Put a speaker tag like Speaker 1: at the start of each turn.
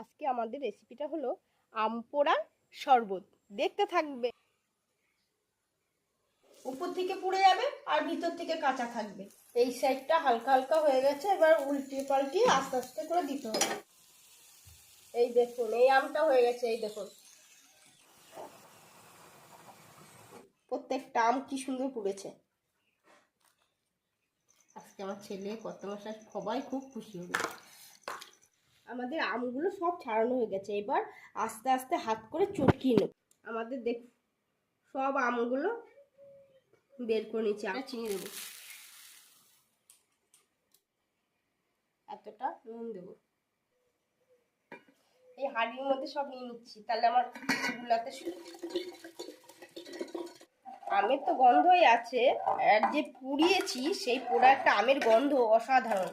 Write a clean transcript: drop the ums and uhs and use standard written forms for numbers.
Speaker 1: আজকে আমাদের রেসিপিটা হলো আম পোড়ার শরবত। দেখতে থাকবে, উপর থেকে পুড়ে যাবে আর ভিতর থেকে কাঁচা থাকবে। এই সাইডটা হালকা হালকা হয়ে গেছে, এবার উল্টিয়ে পাল্টিয়ে আস্তে আস্তে করে দিতে হবে। এই দেখুন, এই আমটা হয়ে গেছে। এই দেখুন প্রত্যেকটা আম কি সুন্দর পুড়েছে। আজকে আমার ছেলে কত মশাই সবাই খুব খুশি হবে। আমাদের আমগুলো সব ছাড়ানো হয়ে গেছে, এবার আস্তে আস্তে হাত করে চটকিয়ে নেব। আমাদের দেখ সব আমগুলো বের করে নিচ্ছি। আমরা চিনি দেবো, এতটা নুন দেবো। এই হাঁড়ির মধ্যে সব নিয়ে নিচ্ছি, তাহলে আমার গুলাতে আমের তো গন্ধই আছে, আর যে পুড়িয়েছি সেই পোড়া একটা আমের গন্ধ অসাধারণ।